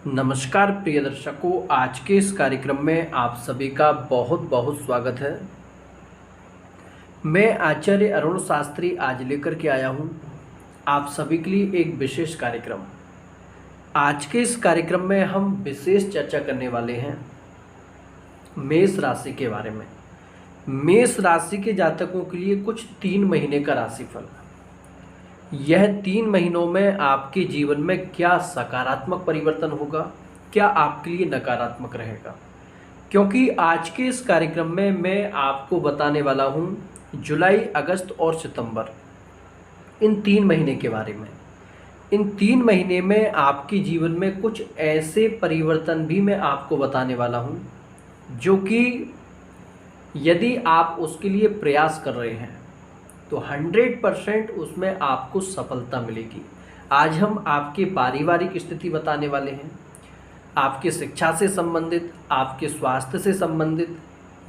नमस्कार प्रिय दर्शकों, आज के इस कार्यक्रम में आप सभी का बहुत बहुत स्वागत है। मैं आचार्य अरुण शास्त्री आज लेकर के आया हूं आप सभी के लिए एक विशेष कार्यक्रम। आज के इस कार्यक्रम में हम विशेष चर्चा करने वाले हैं मेष राशि के बारे में। मेष राशि के जातकों के लिए कुछ 3 महीने का राशिफल। यह 3 महीनों में आपके जीवन में क्या सकारात्मक परिवर्तन होगा, क्या आपके लिए नकारात्मक रहेगा, क्योंकि आज के इस कार्यक्रम में मैं आपको बताने वाला हूं जुलाई, अगस्त और सितंबर, इन 3 महीने के बारे में। इन 3 महीने में आपके जीवन में कुछ ऐसे परिवर्तन भी मैं आपको बताने वाला हूं जो कि यदि आप उसके लिए प्रयास कर रहे हैं तो 100% उसमें आपको सफलता मिलेगी। आज हम आपके पारिवारिक स्थिति बताने वाले हैं, आपके शिक्षा से संबंधित, आपके स्वास्थ्य से संबंधित।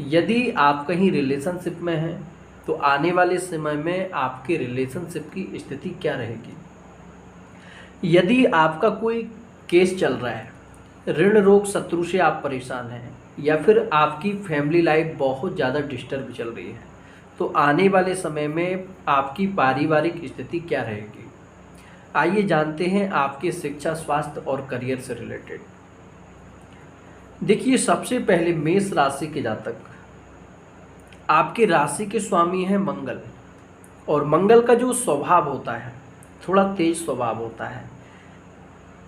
यदि आप कहीं रिलेशनशिप में हैं तो आने वाले समय में आपके रिलेशनशिप की स्थिति क्या रहेगी। यदि आपका कोई केस चल रहा है, ऋण रोग शत्रु से आप परेशान हैं, या फिर आपकी फैमिली लाइफ बहुत ज़्यादा डिस्टर्ब चल रही है, तो आने वाले समय में आपकी पारिवारिक स्थिति क्या रहेगी। आइए जानते हैं आपके शिक्षा, स्वास्थ्य और करियर से रिलेटेड। देखिए, सबसे पहले मेष राशि के जातक, आपके राशि के स्वामी हैं मंगल, और मंगल का जो स्वभाव होता है थोड़ा तेज स्वभाव होता है।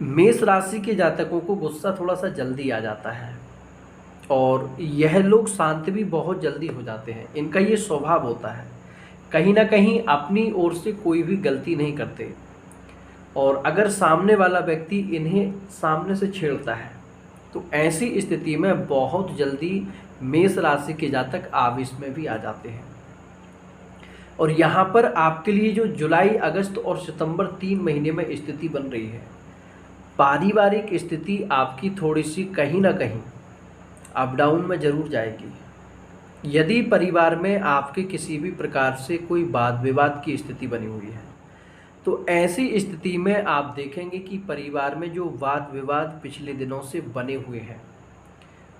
मेष राशि के जातकों को गुस्सा थोड़ा सा जल्दी आ जाता है और यह लोग शांत भी बहुत जल्दी हो जाते हैं। इनका ये स्वभाव होता है, कहीं ना कहीं अपनी ओर से कोई भी गलती नहीं करते, और अगर सामने वाला व्यक्ति इन्हें सामने से छेड़ता है तो ऐसी स्थिति में बहुत जल्दी मेष राशि के जातक आवेश में भी आ जाते हैं। और यहाँ पर आपके लिए जो जुलाई, अगस्त और सितंबर 3 महीने में स्थिति बन रही है, पारिवारिक स्थिति आपकी थोड़ी सी कहीं ना कहीं अप डाउन में जरूर जाएगी। यदि परिवार में आपके किसी भी प्रकार से कोई वाद विवाद की स्थिति बनी हुई है तो ऐसी स्थिति में आप देखेंगे कि परिवार में जो वाद विवाद पिछले दिनों से बने हुए हैं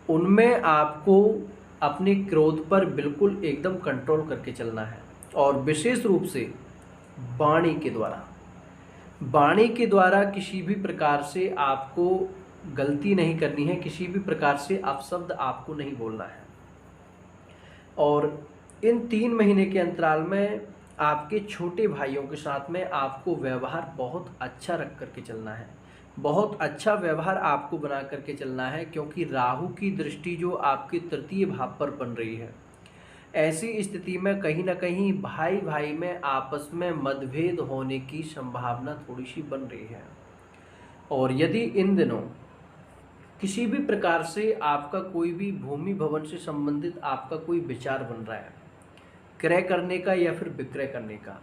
उनमें आपको अपने क्रोध पर बिल्कुल एकदम कंट्रोल करके चलना है, और विशेष रूप से वाणी के द्वारा किसी भी प्रकार से आपको गलती नहीं करनी है, किसी भी प्रकार से अपशब्द आपको नहीं बोलना है। और इन 3 महीने के अंतराल में आपके छोटे भाइयों के साथ में आपको व्यवहार बहुत अच्छा रख करके चलना है, बहुत अच्छा व्यवहार आपको बना करके चलना है, क्योंकि राहु की दृष्टि जो आपके तृतीय भाव पर बन रही है, ऐसी स्थिति में कहीं ना कहीं भाई भाई में आपस में मतभेद होने की संभावना थोड़ी सी बन रही है। और यदि इन दिनों किसी भी प्रकार से आपका कोई भी भूमि भवन से संबंधित आपका कोई विचार बन रहा है, क्रय करने का या फिर विक्रय करने का,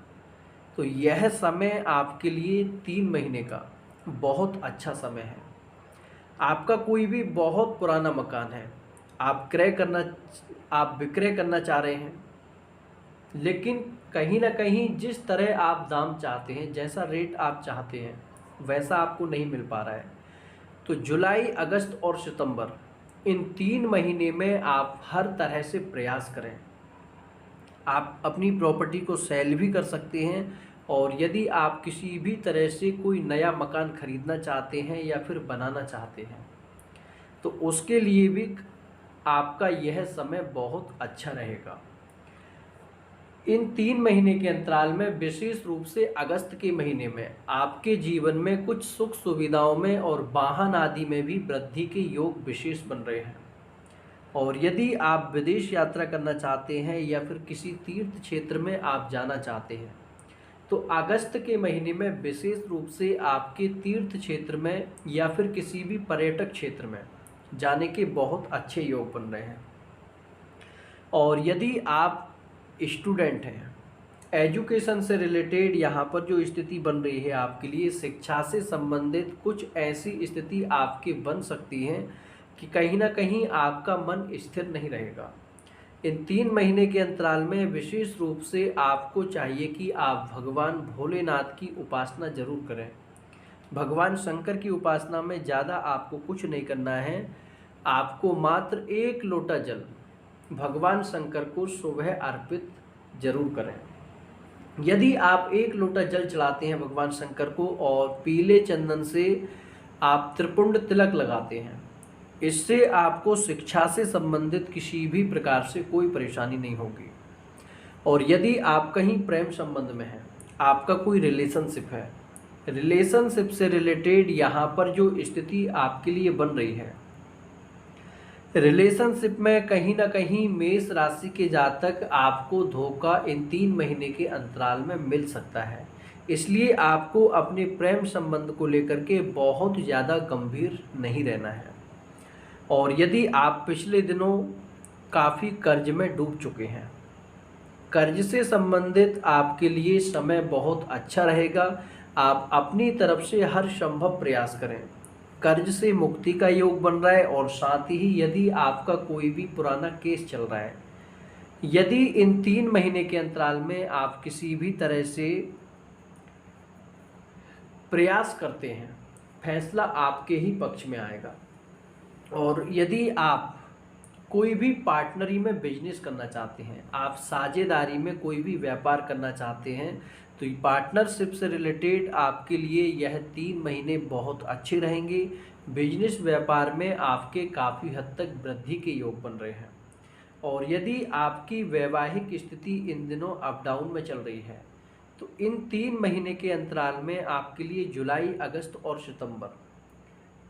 तो यह समय आपके लिए 3 महीने का बहुत अच्छा समय है। आपका कोई भी बहुत पुराना मकान है, आप विक्रय करना चाह रहे हैं, लेकिन कहीं ना कहीं जिस तरह आप दाम चाहते हैं, जैसा रेट आप चाहते हैं, वैसा आपको नहीं मिल पा रहा है, तो जुलाई, अगस्त और सितंबर, इन 3 महीने में आप हर तरह से प्रयास करें। आप अपनी प्रॉपर्टी को सेल भी कर सकते हैं, और यदि आप किसी भी तरह से कोई नया मकान खरीदना चाहते हैं या फिर बनाना चाहते हैं तो उसके लिए भी आपका यह समय बहुत अच्छा रहेगा। इन 3 महीने के अंतराल में विशेष रूप से अगस्त के महीने में आपके जीवन में कुछ सुख सुविधाओं में और वाहन आदि में भी वृद्धि के योग विशेष बन रहे हैं। और यदि आप विदेश यात्रा करना चाहते हैं या फिर किसी तीर्थ क्षेत्र में आप जाना चाहते हैं तो अगस्त के महीने में विशेष रूप से आपके तीर्थ क्षेत्र में या फिर किसी भी पर्यटक क्षेत्र में जाने के बहुत अच्छे योग बन रहे हैं। और यदि आप स्टूडेंट हैं, एजुकेशन से रिलेटेड यहाँ पर जो स्थिति बन रही है आपके लिए, शिक्षा से संबंधित कुछ ऐसी स्थिति आपके बन सकती है कि कहीं ना कहीं आपका मन स्थिर नहीं रहेगा। इन 3 महीने के अंतराल में विशेष रूप से आपको चाहिए कि आप भगवान भोलेनाथ की उपासना जरूर करें। भगवान शंकर की उपासना में ज़्यादा आपको कुछ नहीं करना है। आपको मात्र 1 लोटा जल भगवान शंकर को सुबह अर्पित जरूर करें। यदि आप 1 लोटा जल चढ़ाते हैं भगवान शंकर को और पीले चंदन से आप त्रिपुंड तिलक लगाते हैं, इससे आपको शिक्षा से संबंधित किसी भी प्रकार से कोई परेशानी नहीं होगी। और यदि आप कहीं प्रेम संबंध में हैं, आपका कोई रिलेशनशिप है, रिलेशनशिप से रिलेटेड यहाँ पर जो स्थिति आपके लिए बन रही है, रिलेशनशिप में कहीं ना कहीं मेष राशि के जातक आपको धोखा इन 3 महीने के अंतराल में मिल सकता है। इसलिए आपको अपने प्रेम संबंध को लेकर के बहुत ज़्यादा गंभीर नहीं रहना है। और यदि आप पिछले दिनों काफ़ी कर्ज में डूब चुके हैं, कर्ज से संबंधित आपके लिए समय बहुत अच्छा रहेगा। आप अपनी तरफ से हर संभव प्रयास करें। कर्ज से मुक्ति का योग बन रहा है। और साथ ही यदि आपका कोई भी पुराना केस चल रहा है, यदि इन 3 महीने के अंतराल में आप किसी भी तरह से प्रयास करते हैं, फैसला आपके ही पक्ष में आएगा। और यदि आप कोई भी पार्टनरी में बिजनेस करना चाहते हैं, आप साझेदारी में कोई भी व्यापार करना चाहते हैं, तो पार्टनरशिप से रिलेटेड आपके लिए यह 3 महीने बहुत अच्छे रहेंगे। बिजनेस व्यापार में आपके काफ़ी हद तक वृद्धि के योग बन रहे हैं। और यदि आपकी वैवाहिक स्थिति इन दिनों अप डाउन में चल रही है, तो इन 3 महीने के अंतराल में आपके लिए जुलाई, अगस्त और सितंबर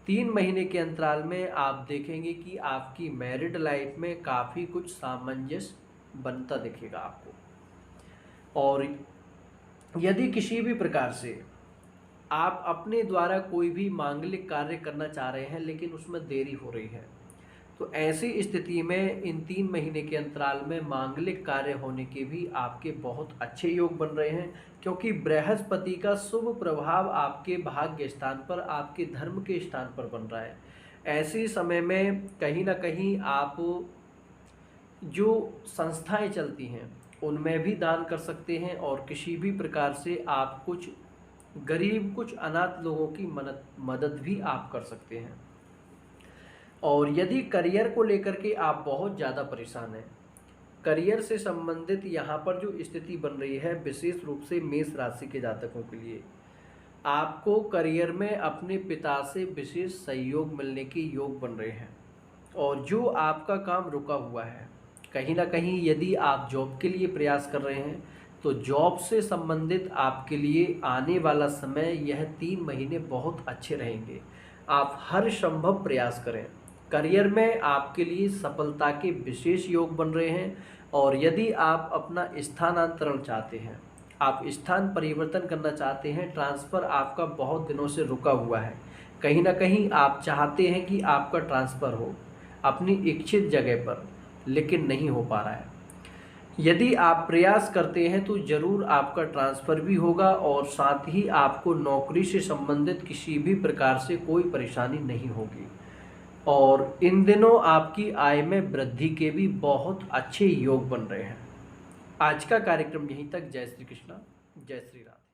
3 महीने के अंतराल में आप देखेंगे कि आपकी मैरिड लाइफ में काफ़ी कुछ सामंजस्य बनता दिखेगा आपको। और यदि किसी भी प्रकार से आप अपने द्वारा कोई भी मांगलिक कार्य करना चाह रहे हैं लेकिन उसमें देरी हो रही है, तो ऐसी स्थिति में इन 3 महीने के अंतराल में मांगलिक कार्य होने के भी आपके बहुत अच्छे योग बन रहे हैं। क्योंकि बृहस्पति का शुभ प्रभाव आपके भाग्य स्थान पर, आपके धर्म के स्थान पर बन रहा है। ऐसे समय में कहीं ना कहीं आप जो संस्थाएं चलती हैं उनमें भी दान कर सकते हैं। और किसी भी प्रकार से आप कुछ गरीब, कुछ अनाथ लोगों की मदद भी आप कर सकते हैं। और यदि करियर को लेकर के आप बहुत ज़्यादा परेशान हैं, करियर से संबंधित यहाँ पर जो स्थिति बन रही है, विशेष रूप से मेष राशि के जातकों के लिए आपको करियर में अपने पिता से विशेष सहयोग मिलने के योग बन रहे हैं। और जो आपका काम रुका हुआ है, कहीं ना कहीं यदि आप जॉब के लिए प्रयास कर रहे हैं, तो जॉब से संबंधित आपके लिए आने वाला समय यह 3 महीने बहुत अच्छे रहेंगे। आप हर संभव प्रयास करें। करियर में आपके लिए सफलता के विशेष योग बन रहे हैं। और यदि आप अपना स्थानांतरण चाहते हैं, आप स्थान परिवर्तन करना चाहते हैं, ट्रांसफ़र आपका बहुत दिनों से रुका हुआ है, कहीं ना कहीं आप चाहते हैं कि आपका ट्रांसफ़र हो अपनी इच्छित जगह पर, लेकिन नहीं हो पा रहा है। यदि आप प्रयास करते हैं तो ज़रूर आपका ट्रांसफ़र भी होगा। और साथ ही आपको नौकरी से संबंधित किसी भी प्रकार से कोई परेशानी नहीं होगी। और इन दिनों आपकी आय में वृद्धि के भी बहुत अच्छे योग बन रहे हैं। आज का कार्यक्रम यहीं तक। जय श्री कृष्णा, जय श्री राम।